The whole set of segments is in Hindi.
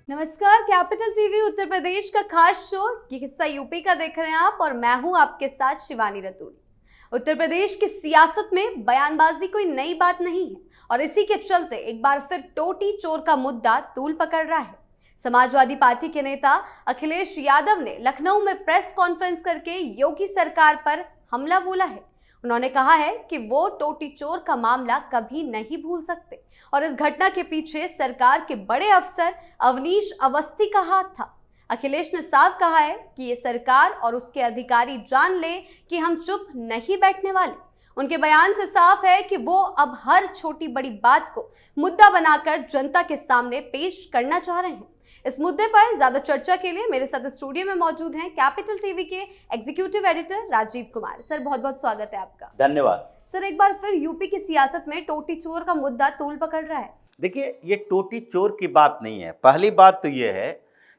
नमस्कार, कैपिटल टीवी उत्तर प्रदेश का खास शो ये हिस्सा यूपी का देख रहे हैं आप और मैं हूं आपके साथ शिवानी रतूड़ी। उत्तर प्रदेश की सियासत में बयानबाजी कोई नई बात नहीं है और इसी के चलते एक बार फिर टोटी चोर का मुद्दा तूल पकड़ रहा है। समाजवादी पार्टी के नेता अखिलेश यादव ने लखनऊ में प्रेस कॉन्फ्रेंस करके योगी सरकार पर हमला बोला है। उन्होंने कहा है कि वो टोटी चोर का मामला कभी नहीं भूल सकते और इस घटना के पीछे सरकार के बड़े अफसर अवनीश अवस्थी का हाथ था। अखिलेश ने साफ कहा है कि ये सरकार और उसके अधिकारी जान ले कि हम चुप नहीं बैठने वाले। उनके बयान से साफ है कि वो अब हर छोटी बड़ी बात को मुद्दा बनाकर जनता के सामने पेश करना चाह रहे हैं। इस मुद्दे पर ज्यादा चर्चा के लिए मेरे साथ स्टूडियो में मौजूद हैं कैपिटल टीवी के executive editor Rajiv Kumar. Sir, बहुत बहुत स्वागत है आपका। धन्यवाद। सर, एक बार फिर यूपी की सियासत में टोटी चोर का मुद्दा तूल पकड़ रहा है। देखिए, ये टोटी चोर की बात नहीं है। पहली बात तो ये है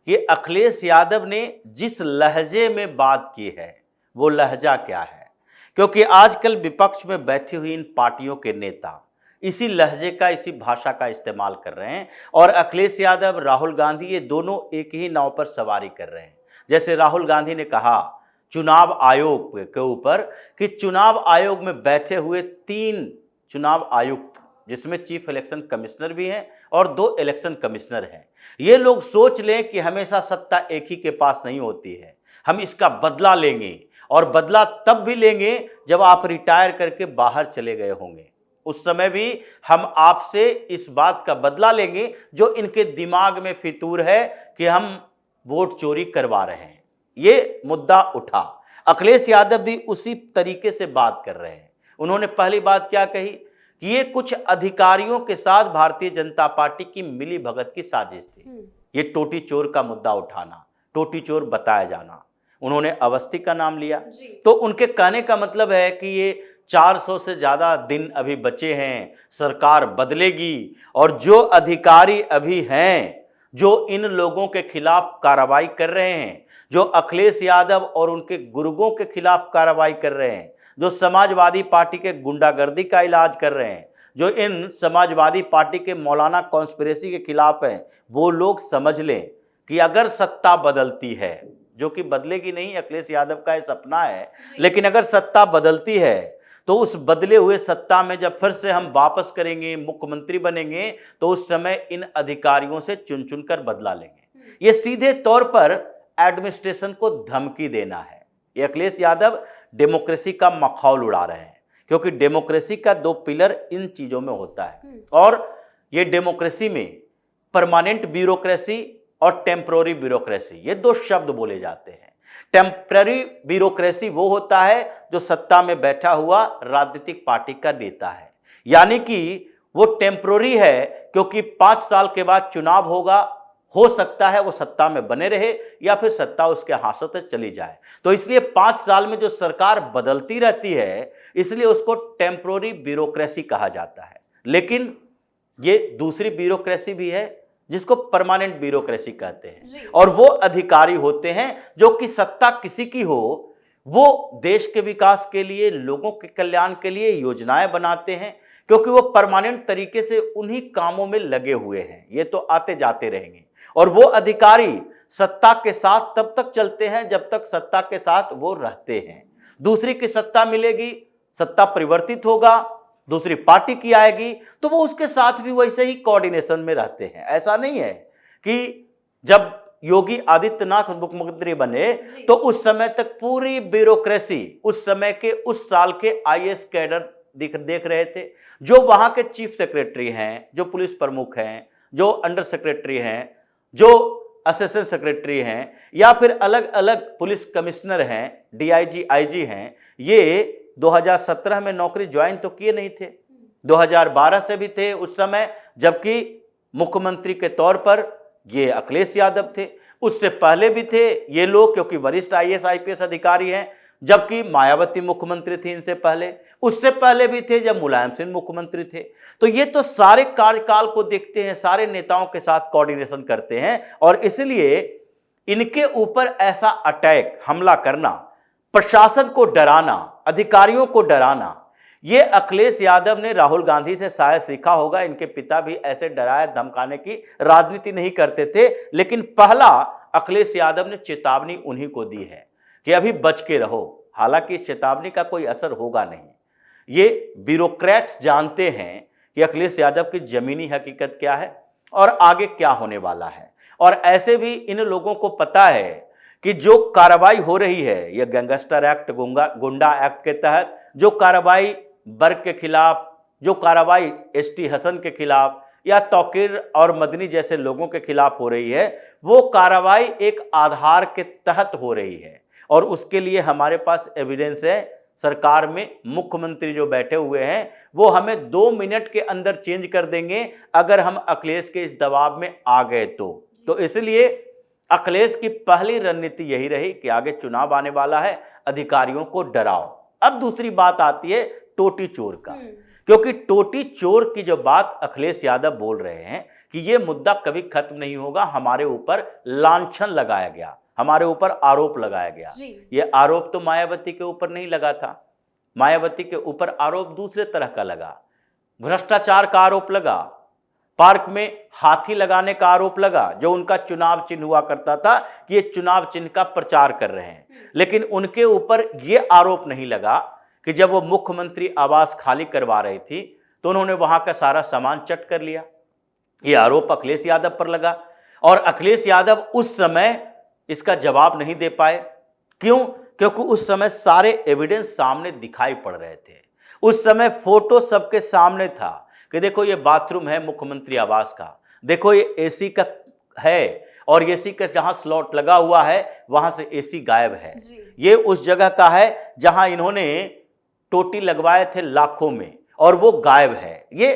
कि अखिलेश यादव ने जिस लहजे में बात की है वो लहजा क्या है, क्योंकि आजकल विपक्ष में बैठी हुई इन पार्टियों के नेता इसी लहजे का, इसी भाषा का इस्तेमाल कर रहे हैं और अखिलेश यादव, राहुल गांधी ये दोनों एक ही नाव पर सवारी कर रहे हैं। जैसे राहुल गांधी ने कहा चुनाव आयोग के ऊपर कि चुनाव आयोग में बैठे हुए 3 चुनाव आयुक्त, जिसमें चीफ इलेक्शन कमिश्नर भी हैं और 2 इलेक्शन कमिश्नर हैं, ये लोग सोच लें कि हमेशा सत्ता एक ही के पास नहीं होती है, हम इसका बदला लेंगे और बदला तब भी लेंगे जब आप रिटायर करके बाहर चले गए होंगे। उस समय भी हम आपसे इस बात का बदला लेंगे जो इनके दिमाग में फितूर है कि हम वोट चोरी करवा रहे हैं। ये मुद्दा उठा। अखिलेश यादव भी उसी तरीके से बात कर रहे हैं। उन्होंने पहली बात क्या कही कि ये कुछ अधिकारियों के साथ भारतीय जनता पार्टी की मिली भगत की साजिश थी। ये टोटी चोर का मुद्दा उठाना, टोटी चोर बताया जाना। उन्होंने अवस्थी का नाम लिया, तो उनके कहने का मतलब है कि ये 400 से ज़्यादा दिन अभी बचे हैं, सरकार बदलेगी और जो अधिकारी अभी हैं, जो इन लोगों के खिलाफ कार्रवाई कर रहे हैं, जो अखिलेश यादव और उनके गुर्गों के खिलाफ कार्रवाई कर रहे हैं, जो समाजवादी पार्टी के गुंडागर्दी का इलाज कर रहे हैं, जो इन समाजवादी पार्टी के मौलाना कॉन्स्पिरेसी के खिलाफ हैं, वो लोग समझ लें कि अगर सत्ता बदलती है, जो कि बदलेगी नहीं, अखिलेश यादव का ये सपना है, लेकिन अगर सत्ता बदलती है तो उस बदले हुए सत्ता में जब फिर से हम वापस करेंगे, मुख्यमंत्री बनेंगे, तो उस समय इन अधिकारियों से चुन चुन कर बदला लेंगे। ये सीधे तौर पर एडमिनिस्ट्रेशन को धमकी देना है। ये अखिलेश यादव डेमोक्रेसी का मखौल उड़ा रहे हैं, क्योंकि डेमोक्रेसी का 2 पिलर इन चीज़ों में होता है और ये डेमोक्रेसी में परमानेंट ब्यूरोक्रेसी और टेम्पररी ब्यूरोक्रेसी, ये 2 शब्द बोले जाते हैं। टेम्पररी ब्यूरोक्रेसी वो होता है जो सत्ता में बैठा हुआ राजनीतिक पार्टी का नेता है, यानी कि वो टेम्पररी है क्योंकि 5 साल के बाद चुनाव होगा, हो सकता है वो सत्ता में बने रहे या फिर सत्ता उसके हाथों से चली जाए। तो इसलिए 5 साल में जो सरकार बदलती रहती है, इसलिए उसको टेम्पररी ब्यूरोक्रेसी कहा जाता है। लेकिन ये दूसरी ब्यूरोक्रेसी भी है जिसको परमानेंट ब्यूरोक्रेसी कहते हैं, और वो अधिकारी होते हैं जो कि सत्ता किसी की हो, वो देश के विकास के लिए, लोगों के कल्याण के लिए योजनाएं बनाते हैं, क्योंकि वो परमानेंट तरीके से उन्हीं कामों में लगे हुए हैं। ये तो आते जाते रहेंगे और वो अधिकारी सत्ता के साथ तब तक चलते हैं जब तक सत्ता के साथ वो रहते हैं। दूसरी की सत्ता मिलेगी, सत्ता परिवर्तित होगा, दूसरी पार्टी की आएगी, तो वो उसके साथ भी वैसे ही कोऑर्डिनेशन में रहते हैं। ऐसा नहीं है कि जब योगी आदित्यनाथ मुख्यमंत्री बने तो उस समय तक पूरी ब्यूरोक्रेसी उस समय के, उस साल के आईएएस कैडर देख रहे थे, जो वहां के चीफ सेक्रेटरी हैं, जो पुलिस प्रमुख हैं, जो अंडर सेक्रेटरी हैं, जो असिस्टेंट सेक्रेटरी हैं, या फिर अलग अलग पुलिस कमिश्नर हैं, डीआईजी, आईजी हैं। ये 2017 में नौकरी ज्वाइन तो किए नहीं थे, 2012 से भी थे उस समय, जबकि मुख्यमंत्री के तौर पर ये अखिलेश यादव थे। उससे पहले भी थे ये लोग, क्योंकि वरिष्ठ आईएएस आईपीएस अधिकारी हैं, जबकि मायावती मुख्यमंत्री थी इनसे पहले। उससे पहले भी थे जब मुलायम सिंह मुख्यमंत्री थे। तो ये तो सारे कार्यकाल को देखते हैं, सारे नेताओं के साथ कोऑर्डिनेशन करते हैं, और इसलिए इनके ऊपर ऐसा अटैक, हमला करना, प्रशासन को डराना, अधिकारियों को डराना, ये अखिलेश यादव ने राहुल गांधी से शायद सीखा होगा। इनके पिता भी ऐसे डराए धमकाने की राजनीति नहीं करते थे, लेकिन पहला अखिलेश यादव ने चेतावनी उन्हीं को दी है कि अभी बच के रहो। हालांकि इस चेतावनी का कोई असर होगा नहीं। ये ब्यूरोक्रेट्स जानते हैं कि अखिलेश यादव की जमीनी हकीकत क्या है और आगे क्या होने वाला है। और ऐसे भी इन लोगों को पता है कि जो कार्रवाई हो रही है, ये गैंगस्टर एक्ट, गुंडा एक्ट के तहत जो कार्रवाई बर्क के खिलाफ, जो कार्रवाई एसटी हसन के खिलाफ या तौकीर और मदनी जैसे लोगों के खिलाफ हो रही है, वो कार्रवाई एक आधार के तहत हो रही है और उसके लिए हमारे पास एविडेंस है। सरकार में मुख्यमंत्री जो बैठे हुए हैं वो हमें 2 मिनट के अंदर चेंज कर देंगे अगर हम अखिलेश के इस दबाव में आ गए तो इसलिए अखिलेश की पहली रणनीति यही रही कि आगे चुनाव आने वाला है, अधिकारियों को डराओ। अब दूसरी बात आती है टोटी चोर का, क्योंकि टोटी चोर की जो बात अखिलेश यादव बोल रहे हैं कि ये मुद्दा कभी खत्म नहीं होगा, हमारे ऊपर लांछन लगाया गया, हमारे ऊपर आरोप लगाया गया। ये आरोप तो मायावती के ऊपर नहीं लगा था। मायावती के ऊपर आरोप दूसरे तरह का लगा, भ्रष्टाचार का आरोप लगा, पार्क में हाथी लगाने का आरोप लगा, जो उनका चुनाव चिन्ह हुआ करता था कि ये चुनाव चिन्ह का प्रचार कर रहे हैं। लेकिन उनके ऊपर ये आरोप नहीं लगा कि जब वो मुख्यमंत्री आवास खाली करवा रही थी तो उन्होंने वहां का सारा सामान चट कर लिया। ये आरोप अखिलेश यादव पर लगा और अखिलेश यादव उस समय इसका जवाब नहीं दे पाए। क्यों? क्योंकि उस समय सारे एविडेंस सामने दिखाई पड़ रहे थे। उस समय फोटो सबके सामने था कि देखो ये बाथरूम है मुख्यमंत्री आवास का, देखो ये एसी का है और एसी का जहां स्लॉट लगा हुआ है वहां से एसी गायब है। ये उस जगह का है जहां इन्होंने टोटी लगवाए थे लाखों में और वो गायब है। ये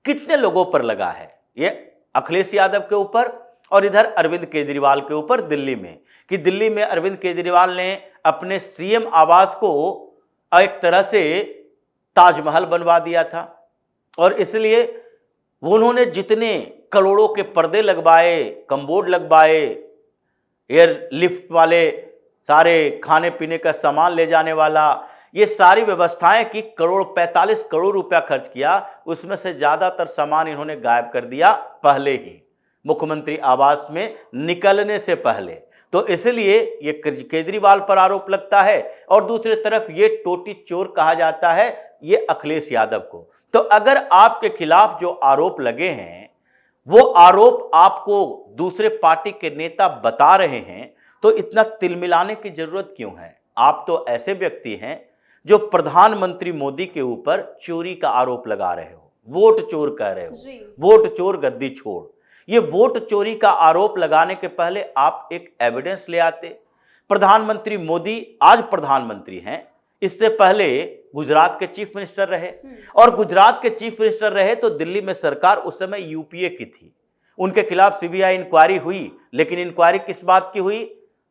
कितने लोगों पर लगा है? ये अखिलेश यादव के ऊपर और इधर अरविंद केजरीवाल के ऊपर दिल्ली में, कि दिल्ली में अरविंद केजरीवाल ने अपने सीएम आवास को एक तरह से ताजमहल बनवा दिया था और इसलिए उन्होंने जितने करोड़ों के पर्दे लगवाए, कमबोर्ड लगवाए, एयर लिफ्ट वाले, सारे खाने पीने का सामान ले जाने वाला, ये सारी व्यवस्थाएं की 45 करोड़ रुपया खर्च किया, उसमें से ज्यादातर सामान इन्होंने गायब कर दिया पहले ही, मुख्यमंत्री आवास में निकलने से पहले। तो इसलिए ये केजरीवाल पर आरोप लगता है और दूसरी तरफ ये टोटी चोर कहा जाता है ये अखिलेश यादव को। तो अगर आपके खिलाफ जो आरोप लगे हैं वो आरोप आपको दूसरे पार्टी के नेता बता रहे हैं तो इतना तिलमिलाने की जरूरत क्यों है? आप तो ऐसे व्यक्ति हैं जो प्रधानमंत्री मोदी के ऊपर चोरी का आरोप लगा रहे हो, वोट चोर कह रहे हो, वोट चोर गद्दी छोड़। ये वोट चोरी का आरोप लगाने के पहले आप एक एविडेंस ले आते। प्रधानमंत्री मोदी आज प्रधानमंत्री हैं, इससे पहले गुजरात के चीफ मिनिस्टर रहे और गुजरात के चीफ मिनिस्टर रहे तो दिल्ली में सरकार उस समय यूपीए की थी। उनके खिलाफ सीबीआई इंक्वायरी हुई, लेकिन इंक्वायरी किस बात की हुई?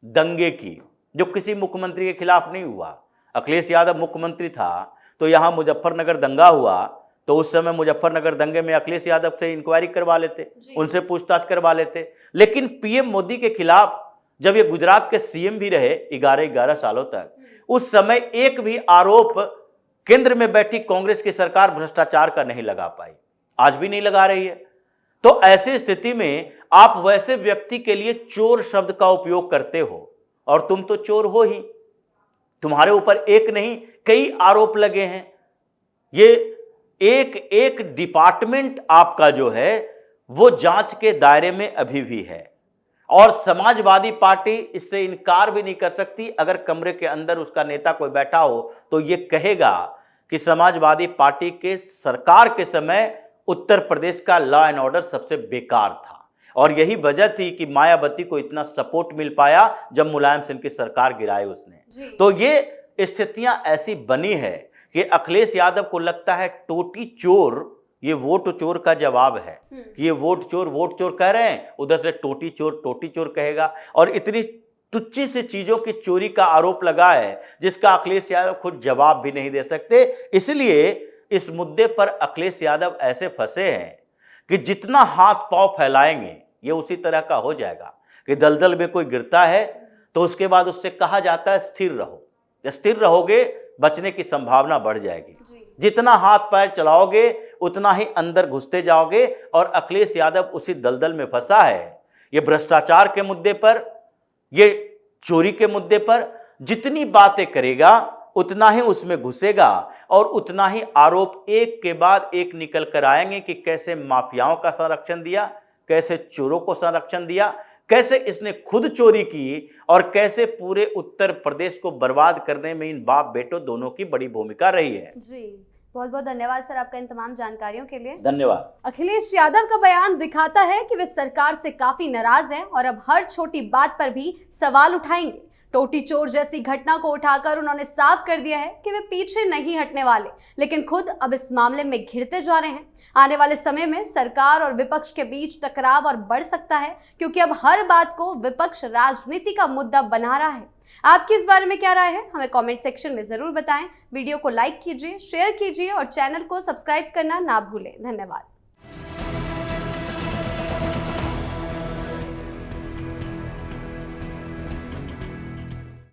दंगे की, जो किसी मुख्यमंत्री के खिलाफ नहीं हुआ। अखिलेश यादव मुख्यमंत्री था तो यहां मुजफ्फरनगर दंगा हुआ तो उस समय मुजफ्फरनगर दंगे में अखिलेश यादव से इंक्वायरी करवा लेते, उनसे पूछताछ करवा लेते। लेकिन पीएम मोदी के खिलाफ जब ये गुजरात के सीएम भी रहे 11 सालों तक, उस समय एक भी आरोप केंद्र में बैठी कांग्रेस की सरकार भ्रष्टाचार का नहीं लगा पाई, आज भी नहीं लगा रही है। तो ऐसी स्थिति में आप वैसे व्यक्ति के लिए चोर शब्द का उपयोग करते हो और तुम तो चोर हो ही। तुम्हारे ऊपर एक नहीं कई आरोप लगे हैं। ये एक एक डिपार्टमेंट आपका जो है वो जांच के दायरे में अभी भी है और समाजवादी पार्टी इससे इनकार भी नहीं कर सकती। अगर कमरे के अंदर उसका नेता कोई बैठा हो तो ये कहेगा कि समाजवादी पार्टी के सरकार के समय उत्तर प्रदेश का लॉ एंड ऑर्डर सबसे बेकार था और यही वजह थी कि मायावती को इतना सपोर्ट मिल पाया जब मुलायम सिंह की सरकार गिराई उसने। तो ये स्थितियां ऐसी बनी है कि अखिलेश यादव को लगता है टोटी चोर ये वोट चोर का जवाब है कि ये वोट चोर कह रहे हैं, उधर से टोटी चोर कहेगा और इतनी तुच्छी सी चीजों की चोरी का आरोप लगा है जिसका अखिलेश यादव खुद जवाब भी नहीं दे सकते। इसलिए इस मुद्दे पर अखिलेश यादव ऐसे फंसे हैं कि जितना हाथ पांव फैलाएंगे ये उसी तरह का हो जाएगा कि दलदल में कोई गिरता है तो उसके बाद उससे कहा जाता है स्थिर रहो। स्थिर रहोगे बचने की संभावना बढ़ जाएगी। जितना हाथ पैर चलाओगे उतना ही अंदर घुसते जाओगे, और अखिलेश यादव उसी दलदल में फंसा है। ये भ्रष्टाचार के मुद्दे पर, ये चोरी के मुद्दे पर जितनी बातें करेगा उतना ही उसमें घुसेगा, और उतना ही आरोप एक के बाद एक निकल कर आएंगे कि कैसे माफियाओं का संरक्षण दिया, कैसे चोरों को संरक्षण दिया, कैसे इसने खुद चोरी की, और कैसे पूरे उत्तर प्रदेश को बर्बाद करने में इन बाप बेटों दोनों की बड़ी भूमिका रही है। जी, बहुत बहुत धन्यवाद सर आपका इन तमाम जानकारियों के लिए। धन्यवाद। अखिलेश यादव का बयान दिखाता है कि वे सरकार से काफी नाराज हैं और अब हर छोटी बात पर भी सवाल उठाएंगे। टोटी चोर जैसी घटना को उठाकर उन्होंने साफ कर दिया है कि वे पीछे नहीं हटने वाले, लेकिन खुद अब इस मामले में घिरते जा रहे हैं। आने वाले समय में सरकार और विपक्ष के बीच टकराव और बढ़ सकता है, क्योंकि अब हर बात को विपक्ष राजनीति का मुद्दा बना रहा है। आपकी इस बारे में क्या राय है, हमें कमेंट सेक्शन में जरूर बताएं। वीडियो को लाइक कीजिए, शेयर कीजिए और चैनल को सब्सक्राइब करना ना भूलें। धन्यवाद।